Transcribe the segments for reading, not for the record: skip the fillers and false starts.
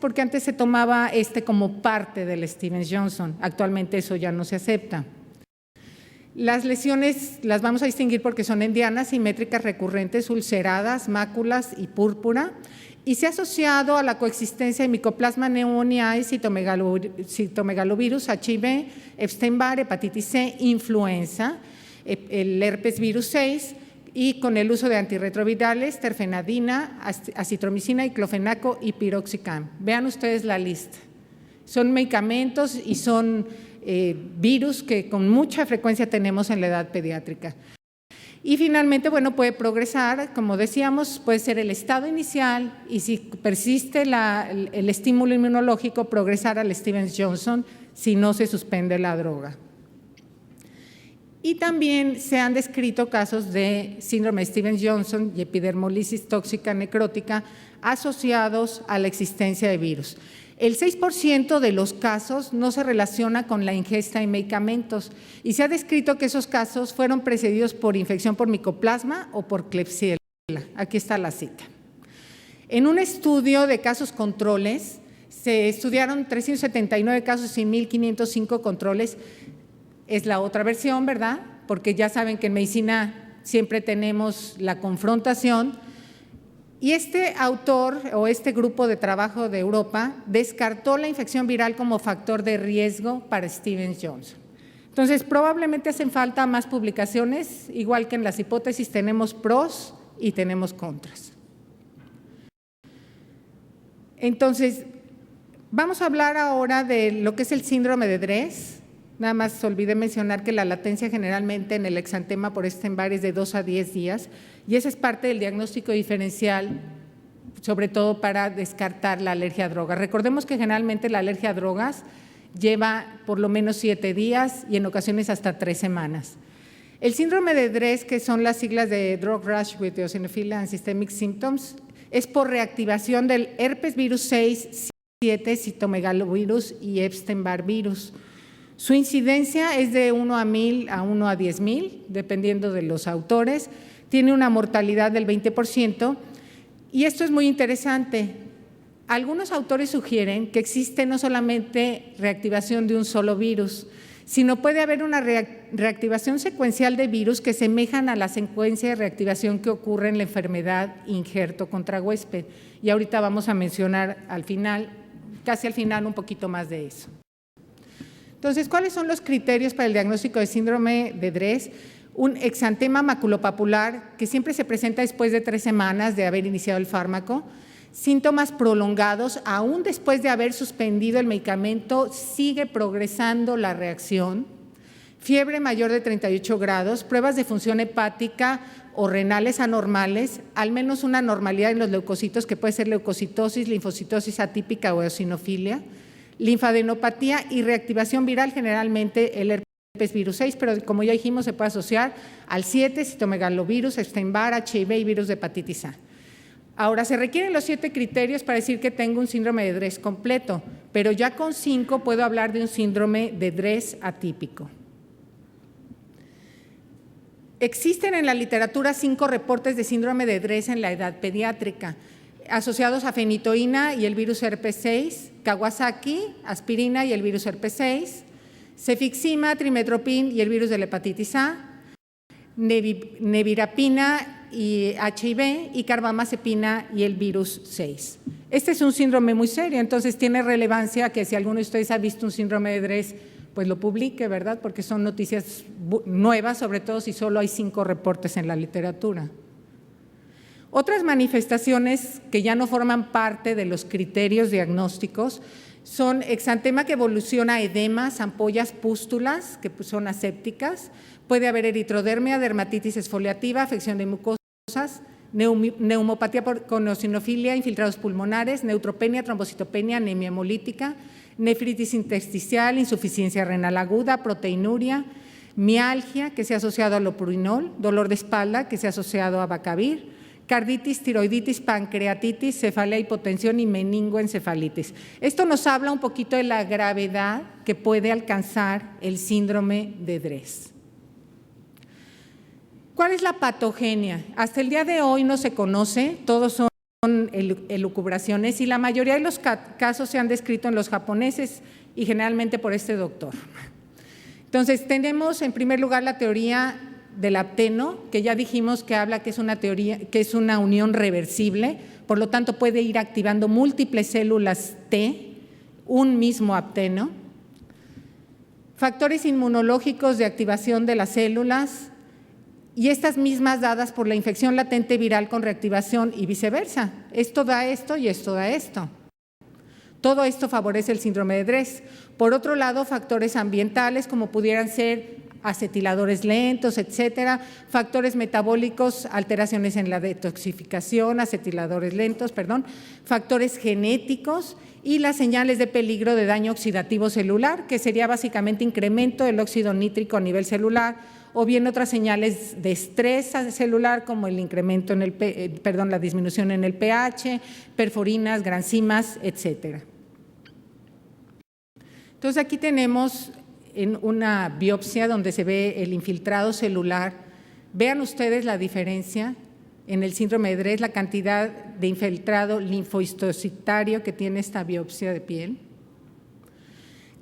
porque antes se tomaba como parte del Stevens-Johnson. Actualmente eso ya no se acepta. Las lesiones las vamos a distinguir porque son endianas, simétricas, recurrentes, ulceradas, máculas y púrpura, y se ha asociado a la coexistencia de Mycoplasma pneumoniae, citomegalovirus, HIV, Epstein-Barr, hepatitis C, influenza, el herpes virus 6, y con el uso de antirretrovirales, terfenadina, acitromicina, diclofenaco y piroxicam. Vean ustedes la lista. Son medicamentos y son virus que con mucha frecuencia tenemos en la edad pediátrica. Y finalmente, bueno, puede progresar, como decíamos, puede ser el estado inicial y si persiste el estímulo inmunológico, progresar al Stevens-Johnson si no se suspende la droga. Y también se han descrito casos de síndrome de Stevens-Johnson y epidermolisis tóxica necrótica asociados a la existencia de virus. El 6% de los casos no se relaciona con la ingesta de medicamentos y se ha descrito que esos casos fueron precedidos por infección por micoplasma o por Klebsiella. Aquí está la cita. En un estudio de casos controles, se estudiaron 379 casos y 1.505 controles. Es la otra versión, ¿verdad? Porque ya saben que en medicina siempre tenemos la confrontación. Y este autor o este grupo de trabajo de Europa descartó la infección viral como factor de riesgo para Stevens-Johnson. Entonces, probablemente hacen falta más publicaciones, igual que en las hipótesis tenemos pros y tenemos contras. Entonces, vamos a hablar ahora de lo que es el síndrome de Dres. Nada más olvidé mencionar que la latencia generalmente en el exantema por Epstein-Barr es de 2 a 10 días y esa es parte del diagnóstico diferencial, sobre todo para descartar la alergia a drogas. Recordemos que generalmente la alergia a drogas lleva por lo menos 7 días y en ocasiones hasta 3 semanas. El síndrome de Dres, que son las siglas de Drug Rash with Eosinophilia and Systemic Symptoms, es por reactivación del herpes virus 6, 7, citomegalovirus y Epstein-Barr virus. Su incidencia es de 1 a 1000 a 1 a 10,000, dependiendo de los autores. Tiene una mortalidad del 20% y esto es muy interesante. Algunos autores sugieren que existe no solamente reactivación de un solo virus, sino puede haber una reactivación secuencial de virus que semejan a la secuencia de reactivación que ocurre en la enfermedad injerto contra huésped. Y ahorita vamos a mencionar al final, casi al final, un poquito más de eso. Entonces, ¿cuáles son los criterios para el diagnóstico de síndrome de Dres? Un exantema maculopapular que siempre se presenta después de 3 semanas de haber iniciado el fármaco, síntomas prolongados, aún después de haber suspendido el medicamento, sigue progresando la reacción, fiebre mayor de 38 grados, pruebas de función hepática o renales anormales, al menos una anormalidad en los leucocitos que puede ser leucocitosis, linfocitosis atípica o eosinofilia, linfadenopatía y reactivación viral, generalmente el herpes virus 6, pero como ya dijimos se puede asociar al 7, citomegalovirus, Epstein-Barr, HIV y virus de hepatitis A. Ahora, se requieren los 7 criterios para decir que tengo un síndrome de Dres completo, pero ya con 5 puedo hablar de un síndrome de Dres atípico. Existen en la literatura 5 reportes de síndrome de Dres en la edad pediátrica, asociados a fenitoína y el virus herpes 6, Kawasaki, aspirina y el virus herpes 6, cefixima, trimetoprim y el virus de la hepatitis A, nevirapina y HIV y carbamazepina y el virus 6. Este es un síndrome muy serio, entonces tiene relevancia que si alguno de ustedes ha visto un síndrome de Dres, pues lo publique, ¿verdad? Porque son noticias nuevas, sobre todo si solo hay 5 reportes en la literatura. Otras manifestaciones que ya no forman parte de los criterios diagnósticos son exantema que evoluciona a edemas, ampollas, pústulas, que son asépticas, puede haber eritrodermia, dermatitis exfoliativa, afección de mucosas, neumopatía con eosinofilia, infiltrados pulmonares, neutropenia, trombocitopenia, anemia hemolítica, nefritis intersticial, insuficiencia renal aguda, proteinuria, mialgia, que se ha asociado a lopurinol, dolor de espalda, que se ha asociado a bacavir, carditis, tiroiditis, pancreatitis, cefalea, hipotensión y meningoencefalitis. Esto nos habla un poquito de la gravedad que puede alcanzar el síndrome de Dres. ¿Cuál es la patogenia? Hasta el día de hoy no se conoce, todos son elucubraciones y la mayoría de los casos se han descrito en los japoneses y generalmente por este doctor. Entonces, tenemos en primer lugar la teoría del apteno, que ya dijimos que habla que es una teoría, que es una unión reversible, por lo tanto puede ir activando múltiples células T, un mismo apteno. Factores inmunológicos de activación de las células, y estas mismas dadas por la infección latente viral con reactivación y viceversa. Esto da esto y esto da esto. Todo esto favorece el síndrome de Dres. Por otro lado, factores ambientales como pudieran ser acetiladores lentos, etcétera, factores metabólicos, alteraciones en la detoxificación, acetiladores lentos, factores genéticos y las señales de peligro de daño oxidativo celular, que sería básicamente incremento del óxido nítrico a nivel celular, o bien otras señales de estrés celular como el incremento en la disminución en el pH, perforinas, granzimas, etcétera. Entonces aquí tenemos en una biopsia donde se ve el infiltrado celular. Vean ustedes la diferencia en el síndrome de Dres, la cantidad de infiltrado linfohistocitario que tiene esta biopsia de piel.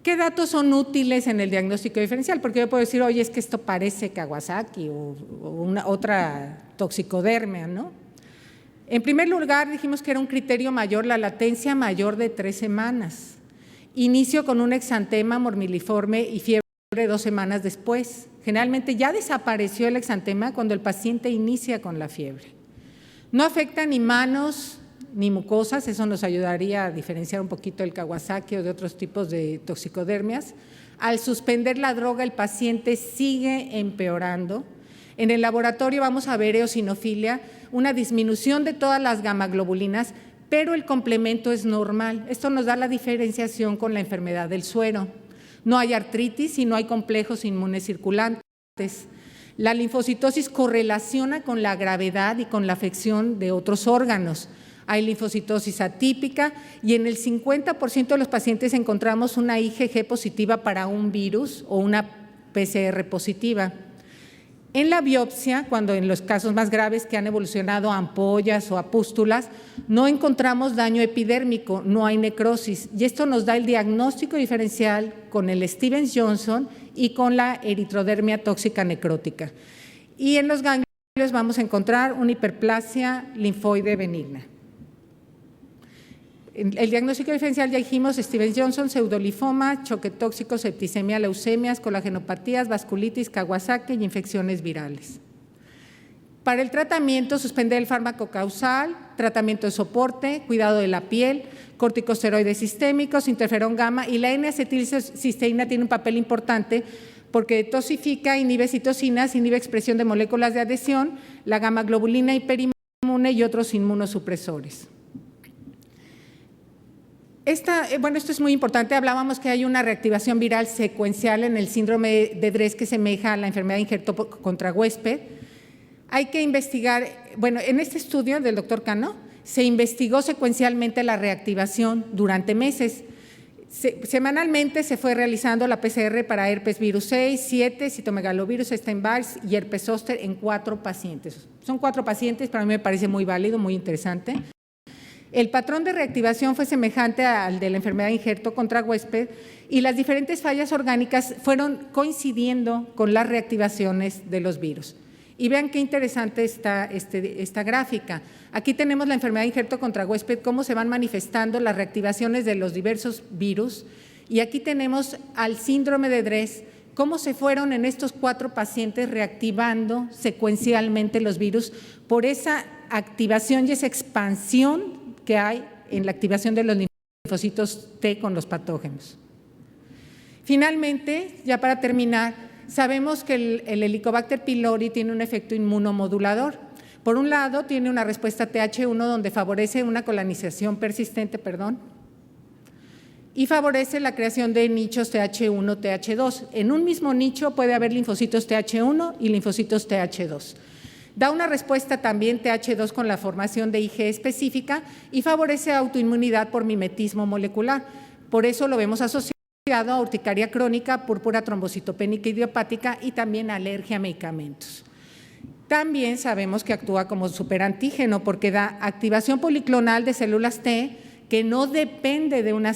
¿Qué datos son útiles en el diagnóstico diferencial? Porque yo puedo decir, oye, es que esto parece Kawasaki o otra toxicodermia, ¿no? En primer lugar, dijimos que era un criterio mayor la latencia mayor de 3 semanas. Inicio con un exantema mormiliforme y fiebre 2 semanas después. Generalmente ya desapareció el exantema cuando el paciente inicia con la fiebre. No afecta ni manos ni mucosas, eso nos ayudaría a diferenciar un poquito el Kawasaki o de otros tipos de toxicodermias. Al suspender la droga, el paciente sigue empeorando. En el laboratorio vamos a ver eosinofilia, una disminución de todas las gamaglobulinas, pero el complemento es normal. Esto nos da la diferenciación con la enfermedad del suero. No hay artritis y no hay complejos inmunes circulantes. La linfocitosis correlaciona con la gravedad y con la afección de otros órganos. Hay linfocitosis atípica y en el 50% de los pacientes encontramos una IgG positiva para un virus o una PCR positiva. En la biopsia, cuando en los casos más graves que han evolucionado a ampollas o a pústulas, no encontramos daño epidérmico, no hay necrosis, y esto nos da el diagnóstico diferencial con el Stevens-Johnson y con la eritrodermia tóxica necrótica. Y en los ganglios vamos a encontrar una hiperplasia linfoide benigna. El diagnóstico diferencial ya dijimos Stevens-Johnson, pseudolinfoma, choque tóxico, septicemia, leucemias, colagenopatías, vasculitis, Kawasaki y infecciones virales. Para el tratamiento, suspender el fármaco causal, tratamiento de soporte, cuidado de la piel, corticosteroides sistémicos, interferón gamma y la N-acetilcisteína tiene un papel importante porque detoxifica, inhibe citocinas, inhibe expresión de moléculas de adhesión, la gamma globulina hiperinmune y otros inmunosupresores. Esto es muy importante, hablábamos que hay una reactivación viral secuencial en el síndrome de Dres que semeja a la enfermedad de injerto contra huésped. Hay que investigar, en este estudio del doctor Cano se investigó secuencialmente la reactivación durante meses. Semanalmente se fue realizando la PCR para herpes virus 6, 7, citomegalovirus, Epstein-Barr y herpes zóster en 4 pacientes. Son 4 pacientes, para mí me parece muy válido, muy interesante. El patrón de reactivación fue semejante al de la enfermedad de injerto contra huésped y las diferentes fallas orgánicas fueron coincidiendo con las reactivaciones de los virus. Y vean qué interesante está esta gráfica. Aquí tenemos la enfermedad de injerto contra huésped, cómo se van manifestando las reactivaciones de los diversos virus. Y aquí tenemos al síndrome de Dres, cómo se fueron en estos 4 pacientes reactivando secuencialmente los virus por esa activación y esa expansión que hay en la activación de los linfocitos T con los patógenos. Finalmente, ya para terminar, sabemos que el Helicobacter pylori tiene un efecto inmunomodulador. Por un lado, tiene una respuesta TH1 donde favorece una colonización persistente, y favorece la creación de nichos TH1, TH2. En un mismo nicho puede haber linfocitos TH1 y linfocitos TH2. Da una respuesta también TH2 con la formación de IgE específica y favorece autoinmunidad por mimetismo molecular. Por eso lo vemos asociado a urticaria crónica, púrpura trombocitopénica idiopática y también alergia a medicamentos. También sabemos que actúa como superantígeno porque da activación policlonal de células T que no depende de una